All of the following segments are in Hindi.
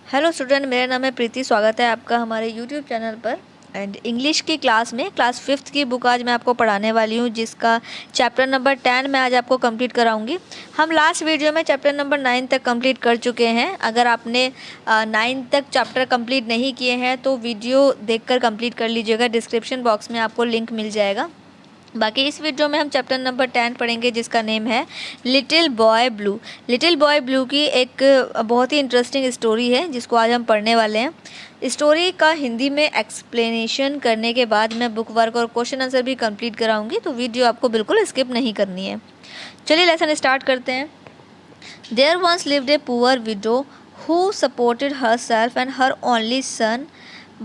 हेलो स्टूडेंट, मेरा नाम है प्रीति। स्वागत है आपका हमारे यूट्यूब चैनल पर। एंड इंग्लिश की क्लास में क्लास 5th की बुक आज मैं आपको पढ़ाने वाली हूँ, जिसका चैप्टर नंबर 10 मैं आज आपको कंप्लीट कराऊंगी। हम लास्ट वीडियो में चैप्टर नंबर 9 तक कंप्लीट कर चुके हैं। अगर आपने 9 तक चैप्टर कंप्लीट नहीं किए हैं तो वीडियो देखकर कंप्लीट कर लीजिएगा। डिस्क्रिप्शन बॉक्स में आपको लिंक मिल जाएगा। बाकी इस वीडियो में हम चैप्टर नंबर 10 पढ़ेंगे, जिसका नेम है little boy blue. Little boy blue की एक बहुत ही इंटरेस्टिंग स्टोरी है, जिसको आज हम पढ़ने वाले हैं। स्टोरी का हिंदी में एक्सप्लेनेशन करने के बाद मैं बुक वर्क और क्वेश्चन आंसर भी कंप्लीट कराऊंगी, तो वीडियो आपको बिल्कुल स्किप नहीं करनी है। चलिए लेसन स्टार्ट करते हैं। There once lived a poor widow who supported herself and her only son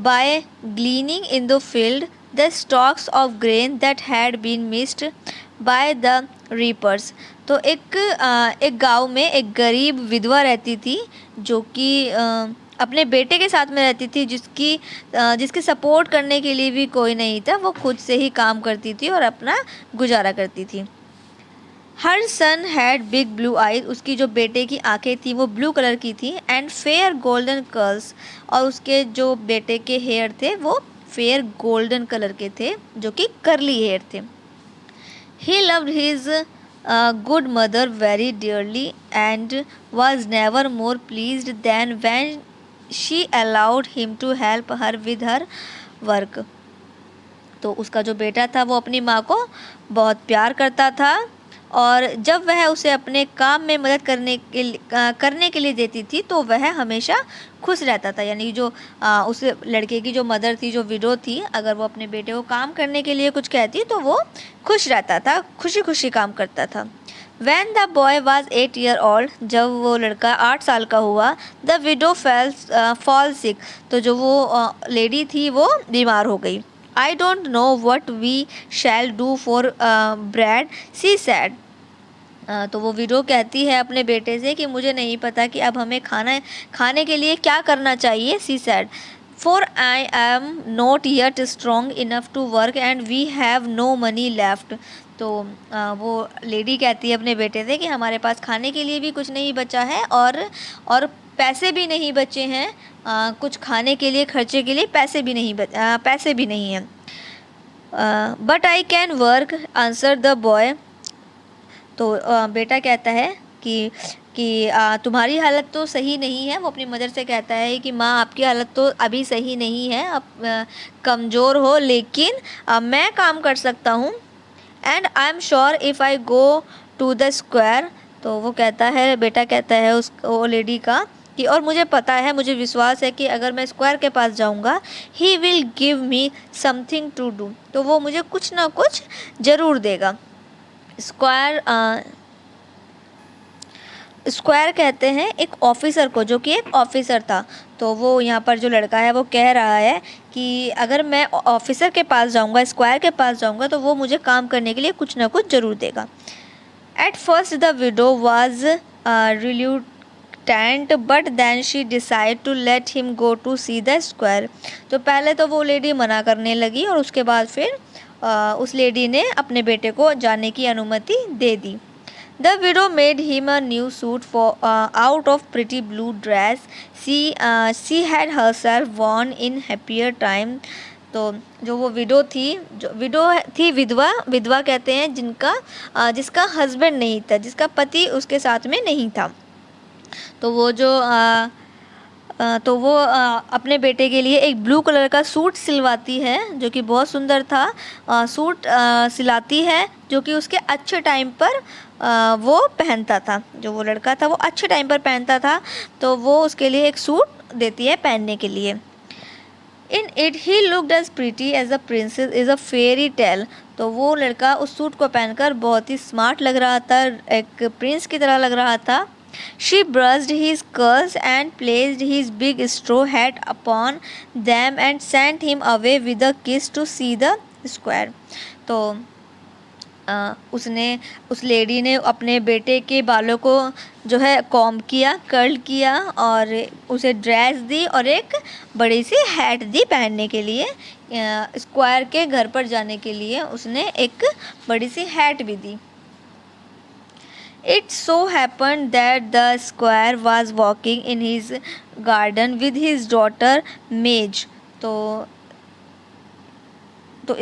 by gleaning in the field the stalks of grain that had been missed by the reapers। तो एक गांव में एक गरीब विधवा रहती थी, जो कि अपने बेटे के साथ में रहती थी, जिसके सपोर्ट करने के लिए भी कोई नहीं था। वो खुद से ही काम करती थी और अपना गुजारा करती थी। हर सन हैड बिग ब्लू आईज। उसकी जो बेटे की आंखें थी वो ब्लू कलर की थी। And fair golden curls. और उसके जो बेटे के हेयर थे वो फेयर गोल्डन कलर के थे, जो कि कर्ली हेयर थे। He loved his good mother very dearly and was never more pleased than when she allowed him to help her with her work. तो उसका जो बेटा था वो अपनी माँ को बहुत प्यार करता था, और जब वह उसे अपने काम में मदद करने के लिए देती थी तो वह हमेशा खुश रहता था। यानी जो उस लड़के की जो मदर थी, जो विडो थी, अगर वो अपने बेटे को काम करने के लिए कुछ कहती तो वो खुश रहता था, खुशी खुशी काम करता था। When the boy was 8 years old, जब वो लड़का 8 साल का हुआ, the widow fall sick। तो जो वो लेडी थी वो बीमार हो गई। I don't know what we shall do for bread, she said। तो वो विडो कहती है अपने बेटे से कि मुझे नहीं पता कि अब हमें खाने के लिए क्या करना चाहिए। She said, for I am not yet strong enough to work and we have no money left. तो वो लेडी कहती है अपने बेटे से कि हमारे पास खाने के लिए भी कुछ नहीं बचा है, और पैसे भी नहीं बचे हैं। कुछ खाने के लिए, खर्चे के लिए पैसे भी नहीं हैं। But I can work, answer the boy. तो बेटा कहता है कि तुम्हारी हालत तो सही नहीं है। वो अपनी मदर से कहता है कि माँ, आपकी हालत तो अभी सही नहीं है, आप कमज़ोर हो, लेकिन मैं काम कर सकता हूँ। And I am sure if I go to the square. तो वो कहता है, बेटा कहता है वो लेडी का कि और मुझे पता है, मुझे विश्वास है कि अगर मैं स्क्वायर के पास जाऊंगा, he will give me something to do. तो वो मुझे कुछ ना कुछ ज़रूर देगा। स्क्वायर कहते हैं एक ऑफिसर को, जो कि एक ऑफिसर था। तो वो यहाँ पर जो लड़का है वो कह रहा है कि अगर मैं ऑफिसर के पास जाऊँगा, स्क्वायर के पास जाऊँगा, तो वो मुझे काम करने के लिए कुछ ना कुछ ज़रूर देगा। At first the widow was reluctant but then she decide to let him go to see the square. तो पहले तो वो लेडी मना करने लगी, और उसके बाद फिर उस लेडी ने अपने बेटे को जाने की अनुमति दे दी। The widow made him a new suit for out of pretty blue dress she had herself worn in happier time. तो जो वो विडो थी, विधवा कहते हैं जिसका हस्बैंड नहीं था, जिसका पति उसके साथ में नहीं था। तो वो अपने बेटे के लिए एक ब्लू कलर का सूट सिलवाती है, जो कि बहुत सुंदर था। सूट सिलाती है जो कि उसके अच्छे टाइम पर वो पहनता था। जो वो लड़का था वो अच्छे टाइम पर पहनता था, तो वो उसके लिए एक सूट देती है पहनने के लिए। In it he looked as pretty as a princess is a fairy tale. तो वो लड़का उस सूट को पहनकर बहुत ही स्मार्ट लग रहा था, एक प्रिंस की तरह लग रहा था। She brushed his curls and placed his big straw hat upon them and sent him away with a kiss to see the square। तो उस लेडी ने अपने बेटे के बालों को जो है कॉम्ब किया, कर्ल किया, और उसे ड्रेस दी और एक बड़ी सी हैट दी पहनने के लिए। स्क्वायर के घर पर जाने के लिए उसने एक बड़ी सी हैट भी दी। It so happened that the squire was walking in his garden with his daughter Madge. तो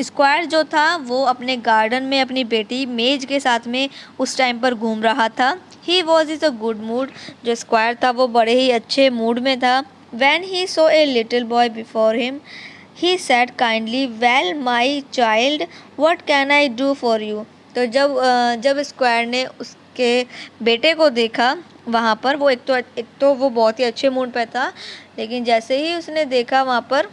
स्क्वायर जो था वो अपने गार्डन में अपनी बेटी मेज के साथ में उस टाइम पर घूम रहा था। He was is a good mood. जो स्क्वायर था वो बड़े ही अच्छे मूड में था। When he so a little boy before him he said kindly, well my child, what can I do for you. तो जब स्क्वायर ने उसके बेटे को देखा वहाँ पर, वो एक तो वो बहुत ही अच्छे मूड पे था, लेकिन जैसे ही उसने देखा वहाँ पर,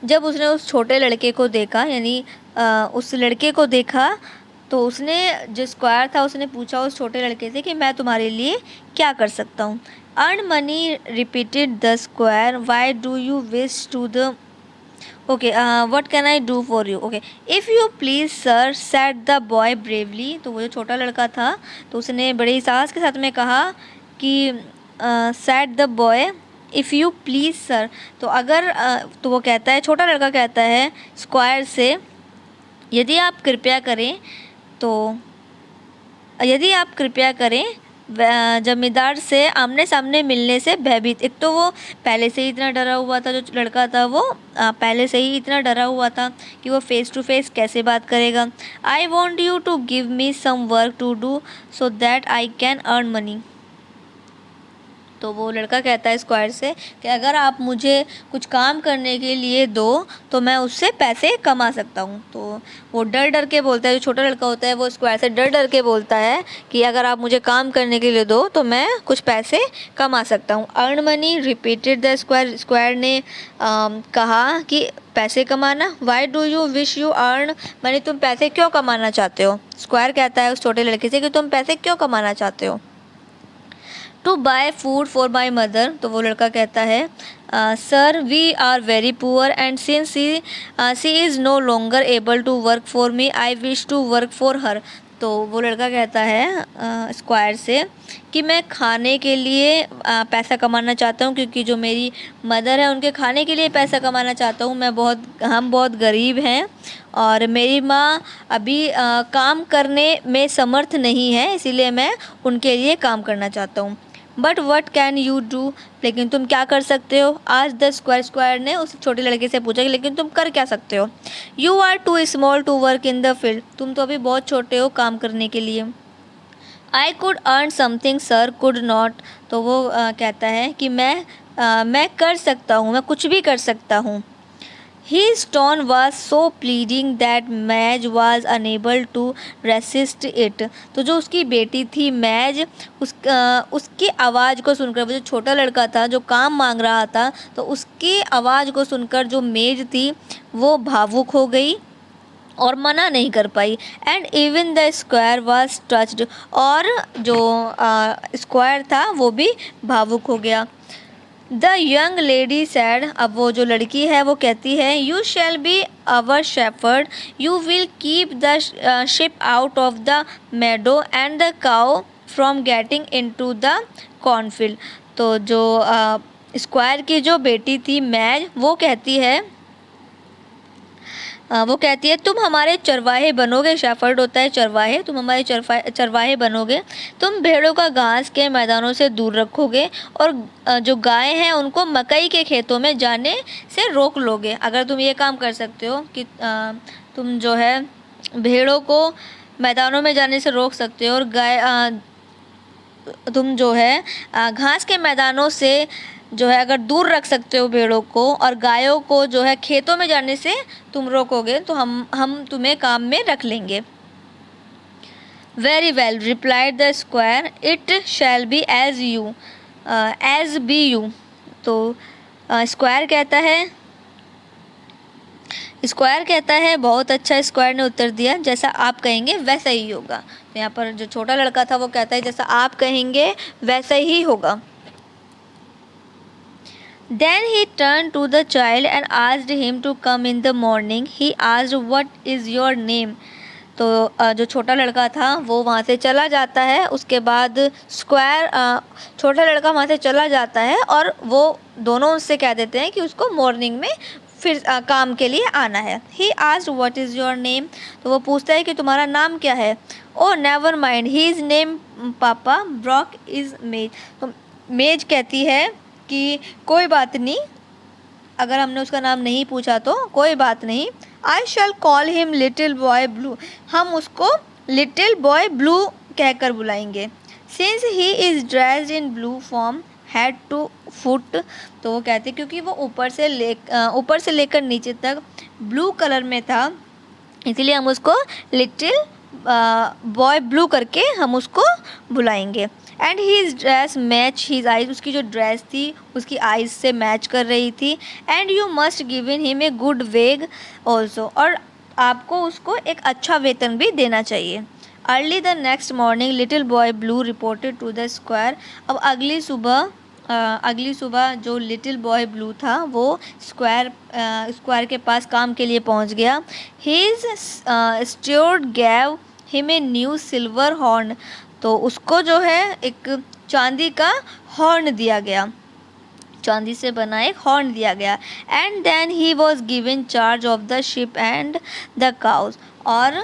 जब उसने उस छोटे लड़के को देखा, यानी उस लड़के को देखा, तो उसने, जो स्क्वायर था, उसने पूछा उस छोटे लड़के से कि मैं तुम्हारे लिए क्या कर सकता हूँ। Earn money, repeated the square, why do you wish to the okay what can I do for you. Okay, if you please sir, said the boy bravely. तो वो जो छोटा लड़का था तो उसने बड़े ही साहस के साथ में कहा कि said the boy, if you please sir. तो अगर तो वो कहता है, छोटा लड़का कहता है स्क्वायर से, यदि आप कृपया करें, तो यदि आप कृपया करें जमींदार से आमने सामने मिलने से भयभीत। एक तो वो पहले से ही इतना डरा हुआ था, जो लड़का था वो पहले से ही इतना डरा हुआ था कि वो फेस टू फेस कैसे बात करेगा। I want you to give me some work to do so that I can earn money. तो वो लड़का कहता है स्क्वायर से कि अगर आप मुझे कुछ काम करने के लिए दो तो मैं उससे पैसे कमा सकता हूँ। तो वो डर डर के बोलता है, जो छोटा लड़का होता है वो स्क्वायर से डर डर के बोलता है कि अगर आप मुझे काम करने के लिए दो तो मैं कुछ पैसे कमा सकता हूँ। Earn money, repeated the squire. Square ने कहा कि पैसे कमाना। Y do you wish you earn money, तुम पैसे क्यों कमाना चाहते हो। स्क्वायर कहता है उस छोटे लड़के से कि तुम पैसे क्यों कमाना चाहते हो। To buy food for my mother. तो वो लड़का कहता है, sir we are very poor and since she is no longer able to work for me I wish to work for her. तो वो लड़का कहता है स्क्वायर से कि मैं खाने के लिए पैसा कमाना चाहता हूँ, क्योंकि जो मेरी मदर है उनके खाने के लिए पैसा कमाना चाहता हूँ। हम बहुत गरीब हैं और मेरी माँ अभी काम करने में समर्थ नहीं है, इसीलिए मैं उनके लिए काम करना चाहता हूँ। But what can you do, लेकिन तुम क्या कर सकते हो। आज द स्क्वायर, स्क्वायर ने उस छोटे लड़के से पूछा कि लेकिन तुम कर क्या सकते हो। You are too small to work in the field, तुम तो अभी बहुत छोटे हो काम करने के लिए। I could earn something sir could not. तो वो कहता है कि मैं कर सकता हूँ, मैं कुछ भी कर सकता हूँ। His tone was so pleading that Madge was unable to resist it। तो जो उसकी बेटी थी मैज, उसकी आवाज़ को सुनकर, वो जो छोटा लड़का था जो काम मांग रहा था, तो उसकी आवाज़ को सुनकर जो मेज थी वो भावुक हो गई और मना नहीं कर पाई। And even the squire was touched, और जो स्क्वायर था वो भी भावुक हो गया। द यंग लेडी सैड, अब वो जो लड़की है वो कहती है, you shall be our shepherd, you will keep the sheep out of the meadow and the cow from getting into the cornfield. तो जो स्क्वायर की जो बेटी थी मैज, वो कहती है तुम हमारे चरवाहे बनोगे। शेफर्ड होता है चरवाहे, तुम हमारे चरवाहे बनोगे। तुम भेड़ों का घास के मैदानों से दूर रखोगे और जो गाय हैं उनको मकई के खेतों में जाने से रोक लोगे। अगर तुम ये काम कर सकते हो कि तुम जो है भेड़ों को मैदानों में जाने से रोक सकते हो और तुम जो है घास के मैदानों से जो है अगर दूर रख सकते हो भेड़ों को, और गायों को जो है खेतों में जाने से तुम रोकोगे, तो हम तुम्हें काम में रख लेंगे। Very well replied the square, it shall be as be you. तो स्क्वायर कहता है बहुत अच्छा। स्क्वायर ने उत्तर दिया, जैसा आप कहेंगे वैसा ही होगा। तो यहाँ पर जो छोटा लड़का था वो कहता है जैसा आप कहेंगे वैसा ही होगा। Then he turned to the child and asked him to come in the morning. He asked, what is your name? तो जो छोटा लड़का था वो वहाँ से चला जाता है। उसके बाद छोटा लड़का वहाँ से चला जाता है और वो दोनों उससे कह देते हैं कि उसको मॉर्निंग में फिर काम के लिए आना है। He asked what is your name, तो वो पूछता है कि तुम्हारा नाम क्या है। ओ नेवर माइंड हीज नेम पापा ब्रॉक इज़ मेज, तो मेज कहती है कि कोई बात नहीं, अगर हमने उसका नाम नहीं पूछा तो कोई बात नहीं। I shall call him little boy blue, हम उसको लिटिल बॉय ब्लू कहकर बुलाएंगे। Since he is dressed in blue from head to foot, तो वो कहते क्योंकि वो ऊपर से लेकर नीचे तक ब्लू कलर में था, इसीलिए हम उसको लिटिल बॉय ब्लू करके हम उसको बुलाएंगे। And his dress match his eyes, उसकी जो ड्रेस थी उसकी आइज से मैच कर रही थी। And you must give in him a good wage also, और आपको उसको एक अच्छा वेतन भी देना चाहिए। Early the next morning Little boy Blue reported to the square, अब अगली सुबह जो लिटिल बॉय ब्लू था वो स्क्वायर के पास काम के लिए पहुंच गया। His steward gave him a new silver horn, तो उसको जो है एक चांदी का हॉर्न दिया गया, चांदी से बना एक हॉर्न दिया गया। And then he was given charge of the sheep and the cows, और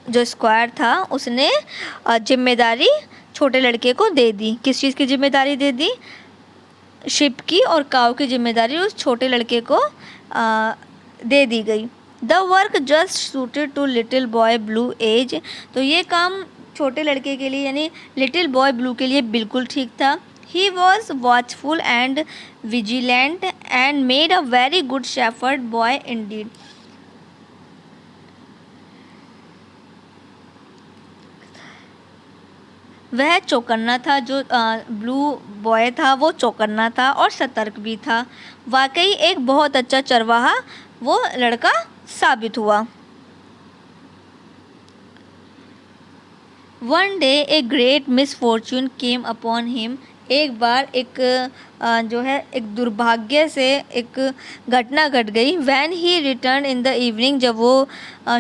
जो स्क्वायर था उसने जिम्मेदारी छोटे लड़के को दे दी। किस चीज़ की जिम्मेदारी दे दी? शिप की और काऊ की जिम्मेदारी उस छोटे लड़के को दे दी गई। The work just suited to Little boy blue as, तो ये काम छोटे लड़के के लिए यानी लिटिल बॉय ब्लू के लिए बिल्कुल ठीक था। He was watchful and vigilant and made a very good shepherd boy Indeed, वह चौकन्ना था, जो ब्लू बॉय था वो चौकन्ना था और सतर्क भी था। वाकई एक बहुत अच्छा चरवाहा वो लड़का साबित हुआ। One day a great misfortune came upon him, एक बार एक दुर्भाग्य से एक घटना घट गई। When he return in the evening, जब वो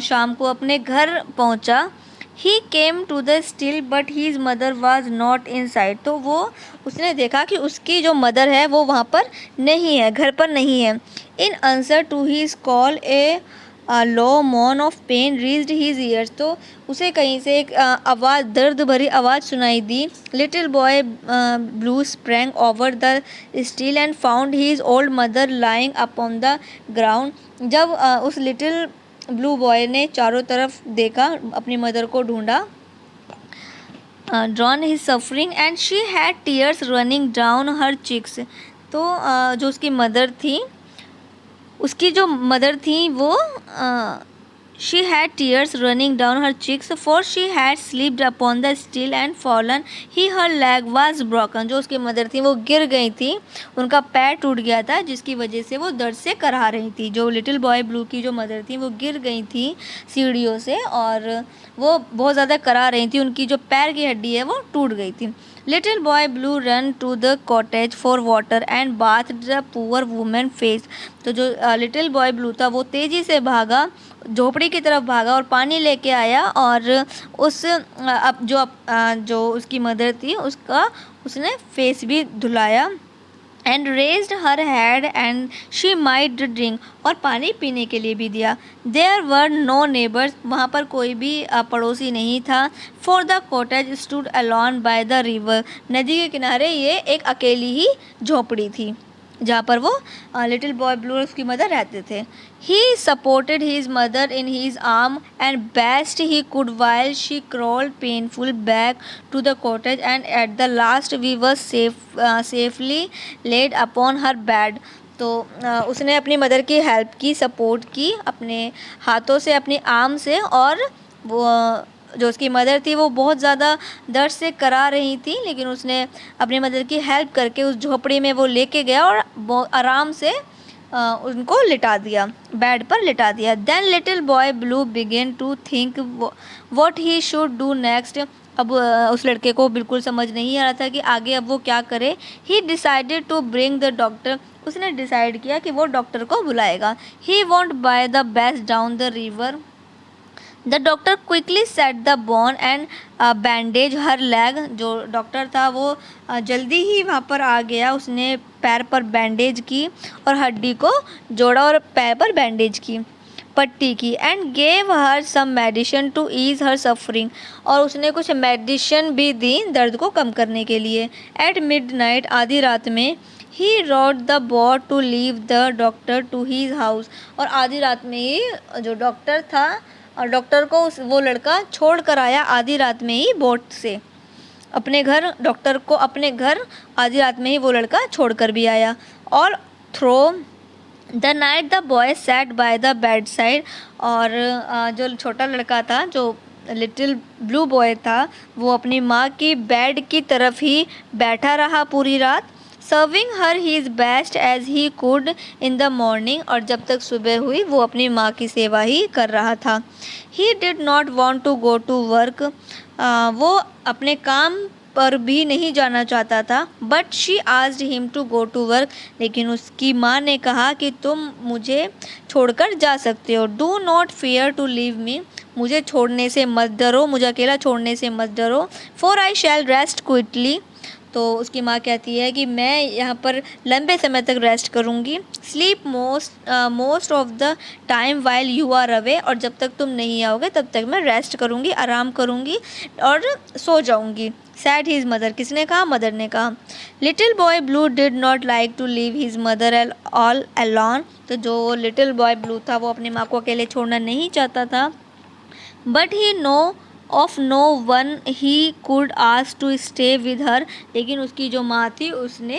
शाम को अपने घर पहुंचा। He came to the stile but his mother was not inside, तो वो उसने देखा कि उसकी जो मदर है वो वहाँ पर नहीं है, घर पर नहीं है। In answer to his call a low moan of pain reached his ears, तो उसे कहीं से एक आवाज़, दर्द भरी आवाज़ सुनाई दी। Little boy blue sprang over the steel and found his old mother lying upon the ground, जब उस लिटिल ब्लू बॉय ने चारों तरफ देखा, अपनी मदर को ढूंढा। Drawn his suffering and she had tears running down her cheeks, तो जो उसकी मदर थी, उसकी जो मदर थी वो she had tears running down her cheeks for she had slipped upon the steel and fallen he her leg was broken, जो उसकी मदर थी वो गिर गई थी, उनका पैर टूट गया था जिसकी वजह से वो दर्द से कराह रही थी। जो लिटिल बॉय ब्लू की जो मदर थी वो गिर गई थी सीढ़ियों से और वो बहुत ज़्यादा कराह रही थी, उनकी जो पैर की हड्डी है वो टूट गई थी। Little boy Blue run to the cottage for water and bath the poor women face, तो जो लिटिल बॉय ब्लू था वो तेज़ी से भागा, झोपड़ी की तरफ भागा और पानी लेके आया और जो उसकी मदर थी उसने फेस भी धुलाया। And raised her head and she might drink, और पानी पीने के लिए भी दिया। देयर वर नो नेबर्स, वहाँ पर कोई भी पड़ोसी नहीं था। For the cottage stood alone bye the river, नदी के किनारे ये एक अकेली ही झोपड़ी थी जहाँ पर वो लिटिल बॉय ब्लू और उसकी मदर रहते थे। He supported his mother in his arm and best he could while she crawled painful back to the cottage and at the last we were safely laid upon her bed, तो उसने अपनी मदर की हेल्प की, सपोर्ट की अपने हाथों से, अपनी आर्म से, और वो जो उसकी मदर थी वो बहुत ज़्यादा दर्द से करा रही थी, लेकिन उसने अपनी मदर की हेल्प करके उस झोपड़ी में वो लेके गया और आराम से उनको लिटा दिया, बेड पर लिटा दिया। Then Little boy Blue began to think what he should do next, अब उस लड़के को बिल्कुल समझ नहीं आ रहा था कि आगे अब वो क्या करे। He decided to bring the doctor, उसने डिसाइड किया कि वो डॉक्टर को बुलाएगा। He went by the best down the river, the doctor quickly set the bone and bandage her leg. जो डॉक्टर था वो जल्दी ही वहाँ पर आ गया, उसने पैर पर बैंडेज की और हड्डी को जोड़ा और पैर पर बैंडेज की, पट्टी की। And gave her some medicine to ease her suffering, और उसने कुछ मेडिसिन भी दी दर्द को कम करने के लिए। एट मिडनाइट, आधी रात में, he rowed the boat to leave the doctor to his house, और आधी रात में ही जो डॉक्टर था और डॉक्टर को वो लड़का छोड़ कर आया आधी रात में ही बोट से अपने घर। डॉक्टर को अपने घर आधी रात में ही वो लड़का छोड़ कर भी आया। और through the night the boy sat by the bed side, और जो छोटा लड़का था, जो लिटिल ब्लू बॉय था, वो अपनी माँ की बेड की तरफ ही बैठा रहा पूरी रात। Serving her his best as he could in the morning, और जब तक सुबह हुई वो अपनी माँ की सेवा ही कर रहा था। He did not want to go to work, वो अपने काम पर भी नहीं जाना चाहता था। But she asked him to go to work, लेकिन उसकी माँ ने कहा कि तुम मुझे छोड़कर जा सकते हो। Do not fear to leave me, मुझे छोड़ने से मत डरो, मुझे अकेला छोड़ने से मत डरो। For I shall rest quickly, तो उसकी माँ कहती है कि मैं यहाँ पर लंबे समय तक रेस्ट करूँगी। Sleep most of the time while you are away, और जब तक तुम नहीं आओगे तब तक मैं रेस्ट करूँगी, आराम करूँगी और सो जाऊँगी। सैड हिज मदर, किसने कहा? मदर ने कहा। Little boy blue did not like to leave his mother all alone, तो जो लिटिल बॉय ब्लू था वो अपनी माँ को अकेले छोड़ना नहीं चाहता था। But he know of no one he could ask to stay with her, लेकिन उसकी जो माँ थी उसने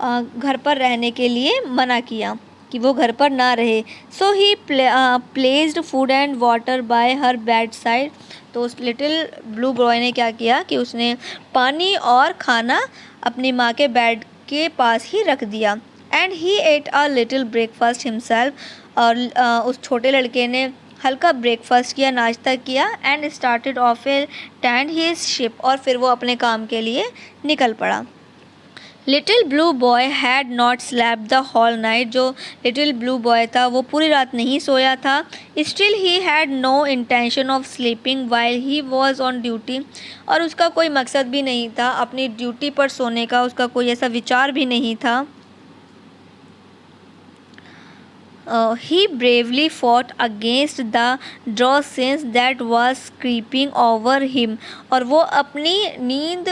घर पर रहने के लिए मना किया कि वो घर पर ना रहे। So he placed food and water by her bed side, तो उस लिटिल ब्लू बॉय ने क्या किया कि उसने पानी और खाना अपनी माँ के बेड के पास ही रख दिया। And he at a little breakfast himself, और उस छोटे लड़के ने हल्का ब्रेकफास्ट किया, नाश्ता किया। And started off a tend his sheep, और फिर वो अपने काम के लिए निकल पड़ा। Little blue boy had not slept the whole night, जो लिटिल ब्लू बॉय था वो पूरी रात नहीं सोया था। Still he had no intention of sleeping while he was on duty, और उसका कोई मकसद भी नहीं था अपनी ड्यूटी पर सोने का, उसका कोई ऐसा विचार भी नहीं था। He bravely fought against the drowsiness that was creeping over him, और वो अपनी नींद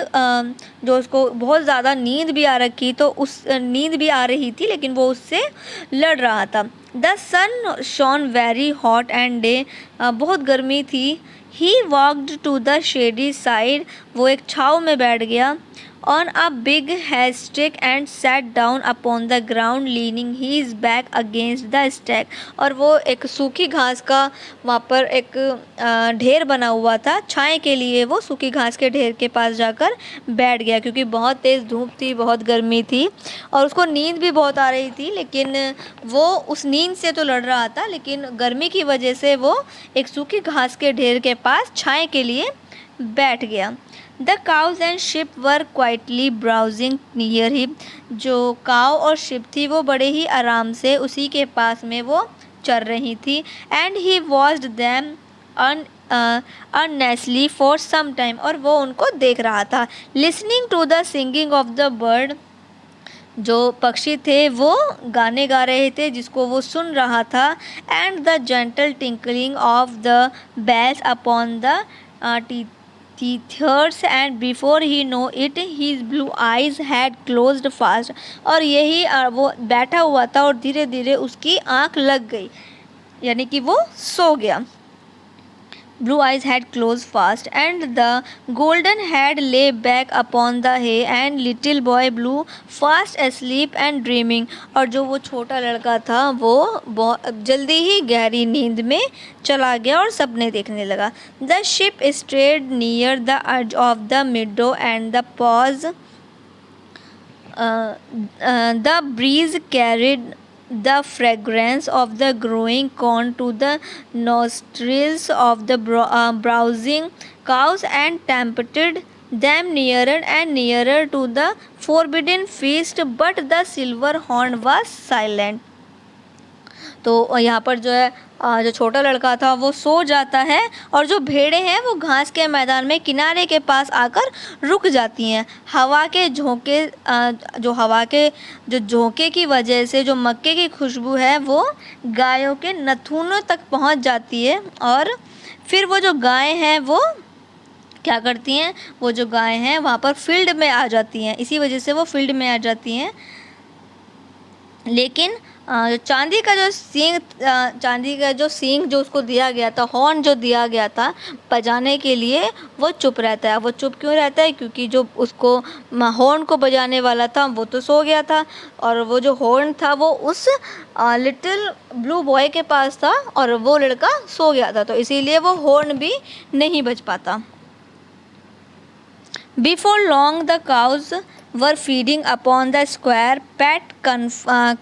जो उसको बहुत ज़्यादा नींद भी आ रखी, तो उस नींद भी आ रही थी लेकिन वो उससे लड़ रहा था। The sun shone very hot and day, बहुत गर्मी थी। He walked to the shady side, वो एक छाँव में बैठ गया। on a big haystack and sat down upon the ground leaning his back against the stack, और वो एक सूखी घास का वहाँ पर एक ढेर बना हुआ था छाए के लिए, वो सूखी घास के ढेर के पास जाकर बैठ गया क्योंकि बहुत तेज़ धूप थी, बहुत गर्मी थी और उसको नींद भी बहुत आ रही थी। लेकिन वो उस नींद से तो लड़ रहा था, लेकिन गर्मी की वजह से वो एक सूखी घास के ढेर के पास छाए के लिए बैठ गया। The cows and ship were quietly browsing near him, जो काव और शिप थी वो बड़े ही आराम से उसी के पास में वो चल रही थी। And he watched them uneasily for some time, और वो उनको देख रहा था। Listening to the singing of the bird, जो पक्षी थे वो गाने गा रहे थे जिसको वो सुन रहा था। And the gentle tinkling of the bells upon the teethers, and before he know it his blue eyes had closed fast, और यही वो बैठा हुआ था और धीरे धीरे उसकी आँख लग गई, यानी कि वो सो गया। Blue eyes had closed fast, and the golden head lay back upon the hay, and little boy blue fast asleep and dreaming, और जो वो छोटा लड़का था वो जल्दी ही गहरी नींद में चला गया और सपने देखने लगा। The ship strayed near the edge of the meadow, and the pause the breeze carried the fragrance of the growing corn to the nostrils of the browsing cows, and tempted them nearer and nearer to the forbidden feast, but the silver horn was silent. तो यहाँ पर जो है जो छोटा लड़का था वो सो जाता है और जो भेड़ें हैं वो घास के मैदान में किनारे के पास आकर रुक जाती हैं। हवा के झोंके की वजह से जो मक्के की खुशबू है वो गायों के नथुनों तक पहुंच जाती है और फिर वो जो गायें हैं वो क्या करती हैं, वो जो गायें हैं वहाँ पर फील्ड में आ जाती हैं, इसी वजह से वो फील्ड में आ जाती हैं। लेकिन चांदी का जो सींग जो उसको दिया गया था, हॉर्न जो दिया गया था बजाने के लिए, वो चुप रहता है। वो चुप क्यों रहता है? क्योंकि जो उसको हॉर्न को बजाने वाला था वो तो सो गया था और वो जो हॉर्न था वो उस लिटिल ब्लू बॉय के पास था और वो लड़का सो गया था, तो इसीलिए वो हॉर्न भी नहीं बज पाता। Before long, the cows were feeding upon the square pat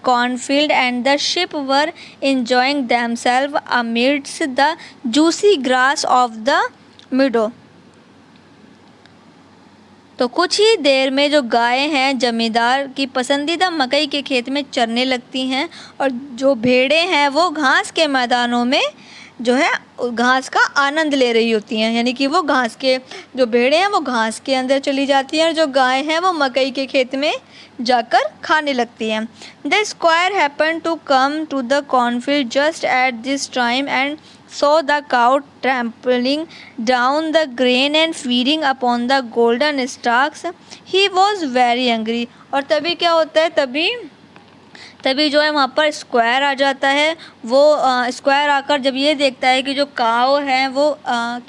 cornfield, and the sheep were enjoying themselves amidst the juicy grass of the meadow. तो कुछ ही देर में जो गायें हैं जमींदार की पसंदीदा मकई के खेत में चरने लगती हैं और जो भेड़ें हैं वो घास के मैदानों में जो है घास का आनंद ले रही होती हैं, यानी कि वो घास के जो भेड़ें हैं वो घास के अंदर चली जाती हैं और जो गाय हैं वो मकई के खेत में जाकर खाने लगती हैं। The squire happen to come to the cornfield just at this time and saw the cow trampling down the grain and feeding upon the golden stalks. He was very angry. और तभी क्या होता है, तभी जो है वहाँ पर स्क्वायर आ जाता है। वो स्क्वायर आकर जब ये देखता है कि जो काव हैं वो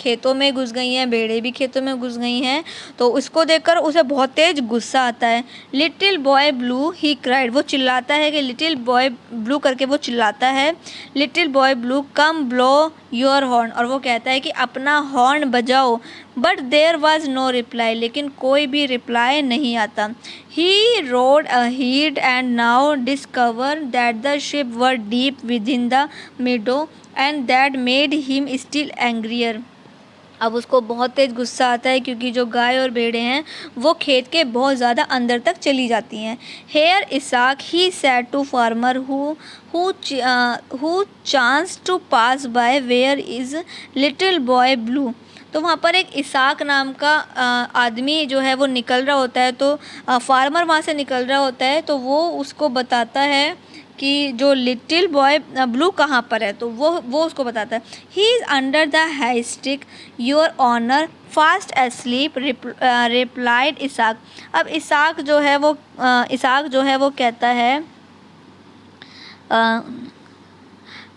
खेतों में घुस गई हैं, भेड़ें भी खेतों में घुस गई हैं, तो उसको देखकर उसे बहुत तेज़ गुस्सा आता है। Little boy blue he cried, वो चिल्लाता है कि लिटिल बॉय ब्लू करके वो चिल्लाता है, little boy blue come blow your horn, और वो कहता है कि अपना हॉर्न बजाओ। But there was no reply, लेकिन कोई भी रिप्लाई नहीं आता। He rode ahead and now discover that the sheep were deep within the meadow and that made him still angrier. अब उसको बहुत तेज़ गुस्सा आता है क्योंकि जो गाय और भेड़ें हैं वो खेत के बहुत ज़्यादा अंदर तक चली जाती हैं। Here Isaac he said to farmer who chance to pass by where is little boy blue. तो वहाँ पर एक इसाक नाम का आदमी जो है वो निकल रहा होता है, तो फार्मर वहाँ से निकल रहा होता है, तो वो उसको बताता है कि जो लिटिल बॉय ब्लू कहाँ पर है, तो वो उसको बताता है। He is under the haystack your honour fast asleep replied Isaac. अब इसाक जो है वो कहता है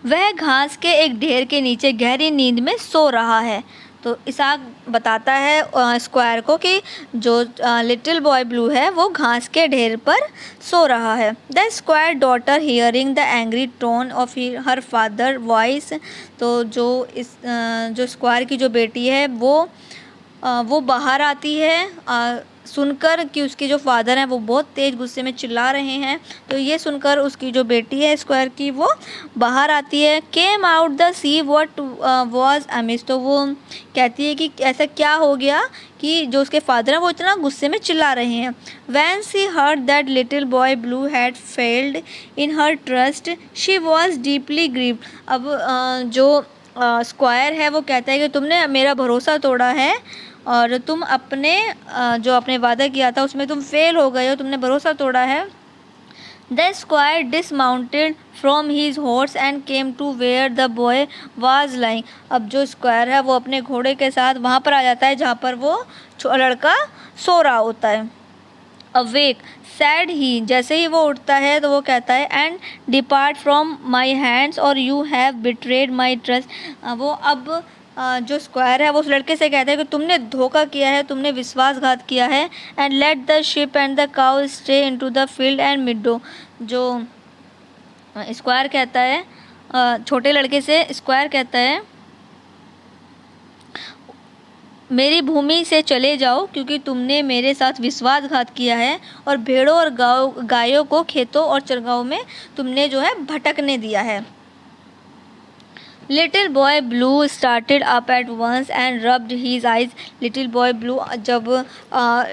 वह घास के एक ढेर के नीचे गहरी नींद में सो रहा है। तो इसाक बताता है स्क्वायर को कि जो लिटिल बॉय ब्लू है वो घास के ढेर पर सो रहा है। The square daughter hearing the angry tone of her father voice, तो जो स्क्वायर की जो बेटी है वो बाहर आती है सुनकर कि उसके जो फादर हैं वो बहुत तेज़ गुस्से में चिल्ला रहे हैं। तो ये सुनकर उसकी जो बेटी है स्क्वायर की वो बाहर आती है। Came out the see what was amiss, तो वो कहती है कि ऐसा क्या हो गया कि जो उसके फादर हैं वो इतना गुस्से में चिल्ला रहे हैं। When she heard that little boy blue had failed in her trust she was deeply grieved. अब जो स्क्वायर है वो कहता है कि तुमने मेरा भरोसा तोड़ा है और तुम जो आपने वादा किया था उसमें तुम फेल हो गए हो, तुमने भरोसा तोड़ा है। The squire dismounted from his horse and came to where the boy was lying. अब जो स्क्वायर है वो अपने घोड़े के साथ वहाँ पर आ जाता है जहाँ पर वो लड़का सो रहा होता है। अवेक सैड ही, जैसे ही वो उठता है तो वो कहता है and depart from my hands और you have betrayed my trust. वो अब जो स्क्वायर है वो उस लड़के से कहता है कि तुमने धोखा किया है, तुमने विश्वासघात किया है। And let the sheep and the cow stay into the field and meadow. जो स्क्वायर कहता है छोटे लड़के से स्क्वायर कहता है मेरी भूमि से चले जाओ क्योंकि तुमने मेरे साथ विश्वासघात किया है और भेड़ों और गायों को खेतों और चरगाहों में तुमने जो है भटकने दिया है। Little boy blue started up at once and rubbed his eyes. Little boy blue जब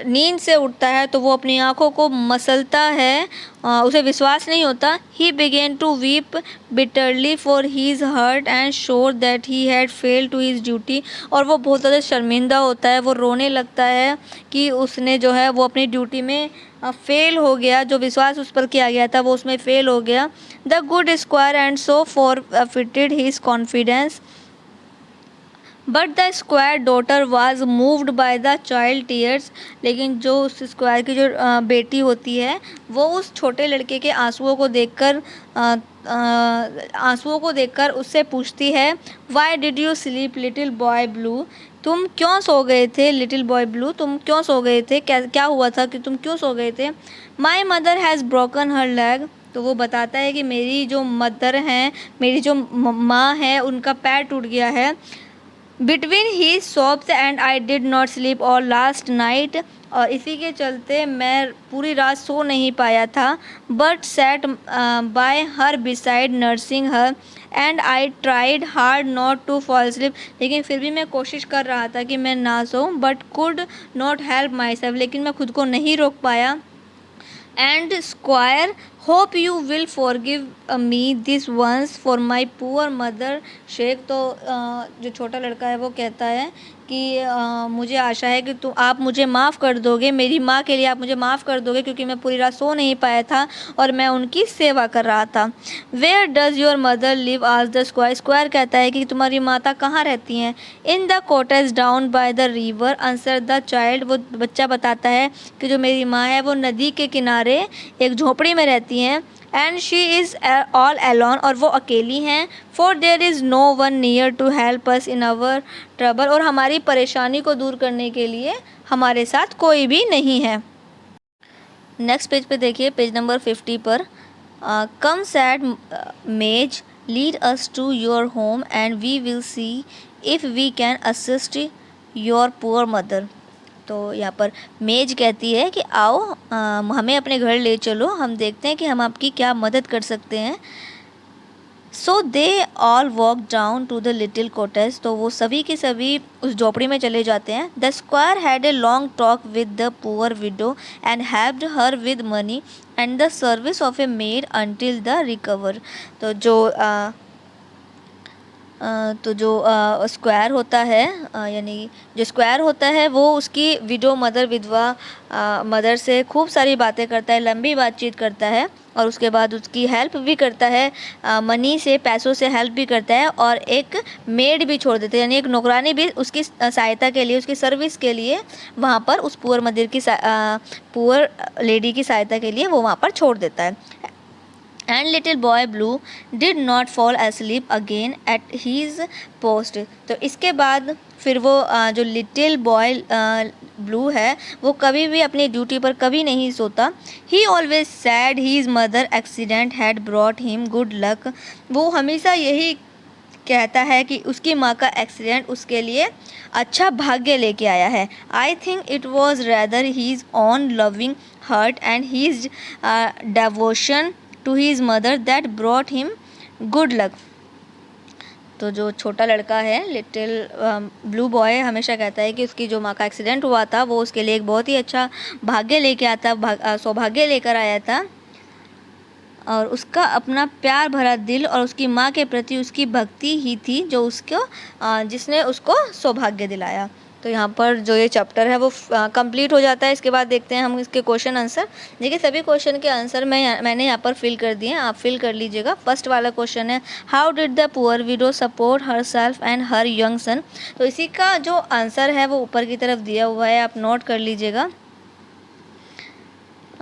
नींद से उठता है तो वो अपनी आँखों को मसलता है, उसे विश्वास नहीं होता। He began to weep bitterly for his hurt and sure that he had failed to his duty. और वो बहुत ज़्यादा शर्मिंदा होता है, वो रोने लगता है कि उसने जो है वो अपनी ड्यूटी में फेल हो गया, जो विश्वास उस पर किया गया था वो उसमें फेल हो गया। The good square and so forfeited his confidence, but the square daughter was moved by the child tears. लेकिन जो उस स्क्वायर की जो बेटी होती है वो उस छोटे लड़के के आंसुओं को देखकर उससे पूछती है, why did you sleep little boy blue. तुम क्यों सो गए थे लिटिल बॉय ब्लू, तुम क्यों सो गए थे, क्या हुआ था कि तुम क्यों सो गए थे। My mother has broken her leg. तो वो बताता है कि मेरी जो मदर हैं, मेरी जो माँ है, उनका पैर टूट गया है। Between he shops and I did not sleep और लास्ट नाइट। और इसी के चलते मैं पूरी रात सो नहीं पाया था। But sat by her beside nursing her and I tried hard not to fall sleep. लेकिन फिर भी मैं कोशिश कर रहा था कि मैं ना सोऊं, but could not help myself. लेकिन मैं खुद को नहीं रोक पाया। And squire hope you will forgive me this once for my poor mother sake. तो जो छोटा लड़का है वो कहता है कि मुझे आशा है कि आप मुझे माफ़ कर दोगे, मेरी माँ के लिए आप मुझे माफ़ कर दोगे, क्योंकि मैं पूरी रात सो नहीं पाया था और मैं उनकी सेवा कर रहा था। Where does your mother live आज द स्क्वायर। स्क्वायर कहता है कि तुम्हारी माता कहाँ रहती हैं। In the cottage down by the river answer the child. वो बच्चा बताता है कि जो मेरी माँ है वो नदी के किनारे एक झोपड़ी में रहती हैं। And she is all alone. और वो अकेली हैं। For there is no one near to help us in our trouble. और हमारी परेशानी को दूर करने के लिए हमारे साथ कोई भी नहीं है। नेक्स्ट पेज पे देखिए, पेज नंबर 50 पर, कम सैड मेज lead us to your home and we will see if we can assist your poor mother. तो यहाँ पर मेज कहती है कि आओ हमें अपने घर ले चलो, हम देखते हैं कि हम आपकी क्या मदद कर सकते हैं। So they all walk down to the little cottage. तो वो सभी के सभी उस झोपड़ी में चले जाते हैं। The square had a long talk with the poor window and helped her with money and the service of A made until the recover. तो जो स्क्वायर होता है, यानी जो स्क्वायर होता है वो उसकी विडो विधवा मदर से खूब सारी बातें करता है, लंबी बातचीत करता है और उसके बाद उसकी हेल्प भी करता है, मनी से, पैसों से हेल्प भी करता है और एक मेड भी छोड़ देता है, यानी एक नौकरानी भी उसकी सहायता के लिए, उसकी सर्विस के लिए वहाँ पर उस पुअर लेडी की सहायता के लिए वो वहाँ पर छोड़ देता है। And little boy blue did not fall asleep again at his post. तो इसके बाद फिर वो जो लिटिल बॉय ब्लू है वो कभी भी अपनी ड्यूटी पर कभी नहीं सोता। He always said his mother accident had brought him good luck. वो हमेशा यही कहता है कि उसकी माँ का एक्सीडेंट उसके लिए अच्छा भाग्य लेके आया है। I think it was rather his own loving heart and his devotion to his mother that brought him good luck. तो जो छोटा लड़का है लिटिल ब्लू बॉय हमेशा कहता है कि उसकी जो माँ का एक्सीडेंट हुआ था वो उसके लिए एक बहुत ही अच्छा भाग्य लेके आता, सौभाग्य लेकर आया था और उसका अपना प्यार भरा दिल और उसकी माँ के प्रति उसकी भक्ति ही थी जो जिसने उसको सौभाग्य दिलाया। तो यहाँ पर जो ये चैप्टर है वो कंप्लीट हो जाता है। इसके बाद देखते हैं हम इसके क्वेश्चन आंसर। देखिए सभी क्वेश्चन के आंसर मैंने यहाँ पर फिल कर दिए हैं, आप फिल कर लीजिएगा। फर्स्ट वाला क्वेश्चन है, how did the poor widow support her self and her young सन। तो इसी का जो आंसर है वो ऊपर की तरफ दिया हुआ है, आप नोट कर लीजिएगा।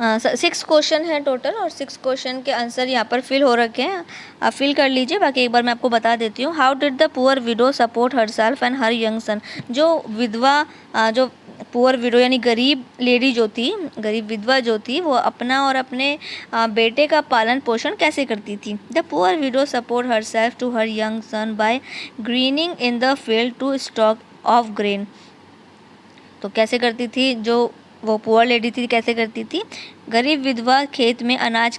6 क्वेश्चन है टोटल और 6 क्वेश्चन के आंसर यहाँ पर फिल हो रखे हैं, आप फिल कर लीजिए। बाकी एक बार मैं आपको बता देती हूँ। How did the poor widow support her self and her young सन। जो विधवा जो पुअर विडो यानी गरीब लेडी जो थी, गरीब विधवा जो थी, वो अपना और अपने बेटे का पालन पोषण कैसे करती थी। The poor widow support herself to her young son by gleaning in the field to stock of grain. तो कैसे करती थी जो वो पुअर लेडी थी, कैसे करती थी, गरीब विधवा खेत में अनाज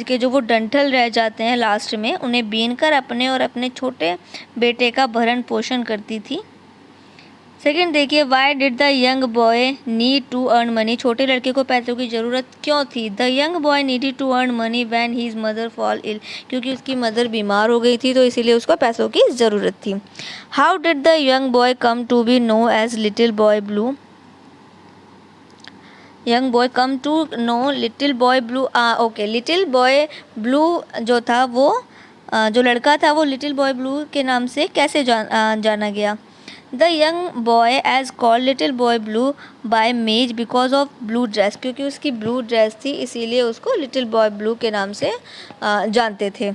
के जो वो डंठल रह जाते हैं लास्ट में, उन्हें बीनकर अपने और अपने छोटे बेटे का भरण पोषण करती थी। सेकंड देखिए, why did the young boy need to earn money, छोटे लड़के को पैसों की ज़रूरत क्यों थी। The young boy needed to earn money when his mother fall ill, क्योंकि उसकी मदर बीमार हो गई थी तो इसीलिए उसको पैसों की ज़रूरत थी। How did the young boy come to be know as little boy blue, young boy come to know little boy blue, okay, little boy blue जो था वो जो लड़का था वो लिटिल बॉय ब्लू के नाम से कैसे जाना गया। The young boy as called little boy blue by मेज बिकॉज ऑफ ब्लू ड्रेस, क्योंकि उसकी ब्लू ड्रेस थी इसीलिए उसको लिटिल बॉय ब्लू के नाम से जानते थे।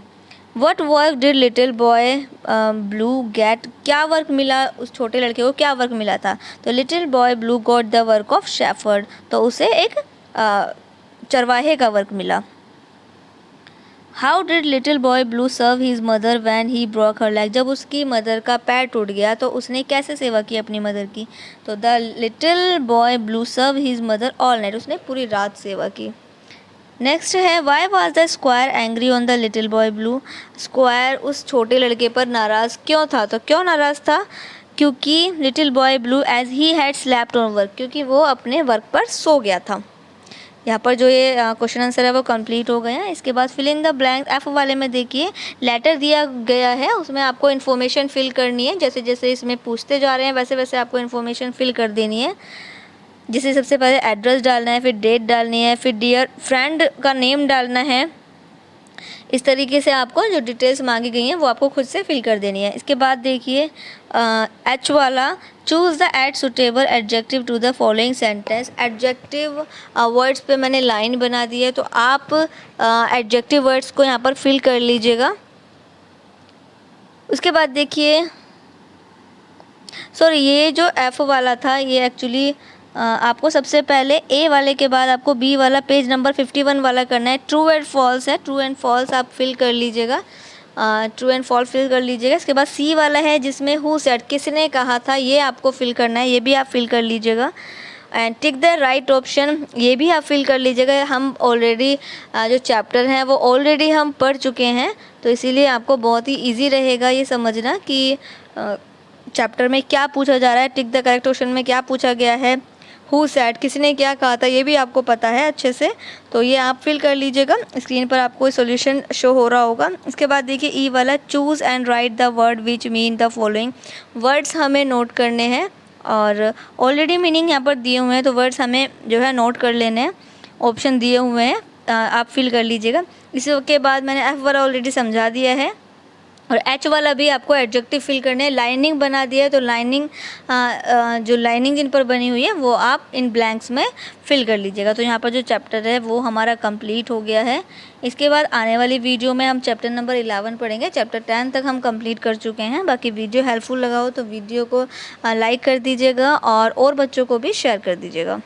What work did little boy blue get, क्या वर्क मिला उस छोटे लड़के को, क्या वर्क मिला था। तो little boy blue got the work of shepherd, तो उसे एक चरवाहे का वर्क मिला। How did little boy blue serve his mother when he broke her leg, जब उसकी मदर का पैर टूट गया तो उसने कैसे सेवा की अपनी मदर की। तो the little boy blue serve his mother all night, उसने पूरी रात सेवा की। नेक्स्ट है, why was the squire angry on the little boy blue, स्क्वायर उस छोटे लड़के पर नाराज़ क्यों था। तो क्यों नाराज़ था, क्योंकि little boy blue as he had slept on work, क्योंकि वो अपने वर्क पर सो गया था। यहाँ पर जो ये क्वेश्चन आंसर है वो कंप्लीट हो गए हैं। इसके बाद fill in the blank, F वाले में देखिए लेटर दिया गया है, उसमें आपको इन्फॉर्मेशन फिल करनी है, जैसे जैसे इसमें पूछते जा रहे हैं वैसे वैसे आपको इन्फॉर्मेशन फिल कर देनी है। जिसे सबसे पहले एड्रेस डालना है, फिर डेट डालनी है, फिर डियर फ्रेंड का नेम डालना है। इस तरीके से आपको जो डिटेल्स मांगी गई हैं वो आपको खुद से फिल कर देनी है। इसके बाद देखिए एच वाला, चूज़ द एड suitable adjective to the following sentence, adjective words पे मैंने लाइन बना दी है तो आप एडजेक्टिव वर्ड्स को यहाँ पर फिल कर लीजिएगा। उसके बाद देखिए सॉरी, ये जो एफ वाला था ये एक्चुअली आपको सबसे पहले ए वाले के बाद आपको बी वाला पेज नंबर 51 वाला करना है। ट्रू एंड फॉल्स है, ट्रू एंड फॉल्स आप फिल कर लीजिएगा, ट्रू एंड फॉल्स फिल कर लीजिएगा। इसके बाद सी वाला है जिसमें हु सेड, किसने कहा था, ये आपको फिल करना है, ये भी आप फिल कर लीजिएगा। And tick the right option, ये भी आप फिल कर लीजिएगा। हम ऑलरेडी जो चैप्टर हैं वो ऑलरेडी हम पढ़ चुके हैं तो इसीलिए आपको बहुत ही ईजी रहेगा ये समझना कि चैप्टर में क्या पूछा जा रहा है। टिक द करेक्ट ऑप्शन में क्या पूछा गया है, हु सेड, किसने क्या कहा था, ये भी आपको पता है अच्छे से, तो ये आप फिल कर लीजिएगा। स्क्रीन पर आपको सॉल्यूशन शो हो रहा होगा। इसके बाद देखिए ई वाला, choose and right the word which mean the following, words हमें नोट करने हैं और ऑलरेडी मीनिंग यहाँ पर दिए हुए हैं तो वर्ड्स हमें जो है नोट कर लेने हैं, ऑप्शन दिए हुए हैं, आप फिल कर लीजिएगा। इसके बाद मैंने एफ वाला ऑलरेडी समझा दिया है और एच वाला भी आपको एडजेक्टिव फिल करने हैं। लाइनिंग बना दिया है तो लाइनिंग जो लाइनिंग जिन पर बनी हुई है वो आप इन ब्लैंक्स में फिल कर लीजिएगा। तो यहाँ पर जो चैप्टर है वो हमारा कंप्लीट हो गया है। इसके बाद आने वाली वीडियो में हम चैप्टर नंबर 11 पढ़ेंगे। चैप्टर 10 तक हम कंप्लीट कर चुके हैं। बाकी वीडियो हेल्पफुल लगा हो तो वीडियो को लाइक कर दीजिएगा और बच्चों को भी शेयर कर दीजिएगा।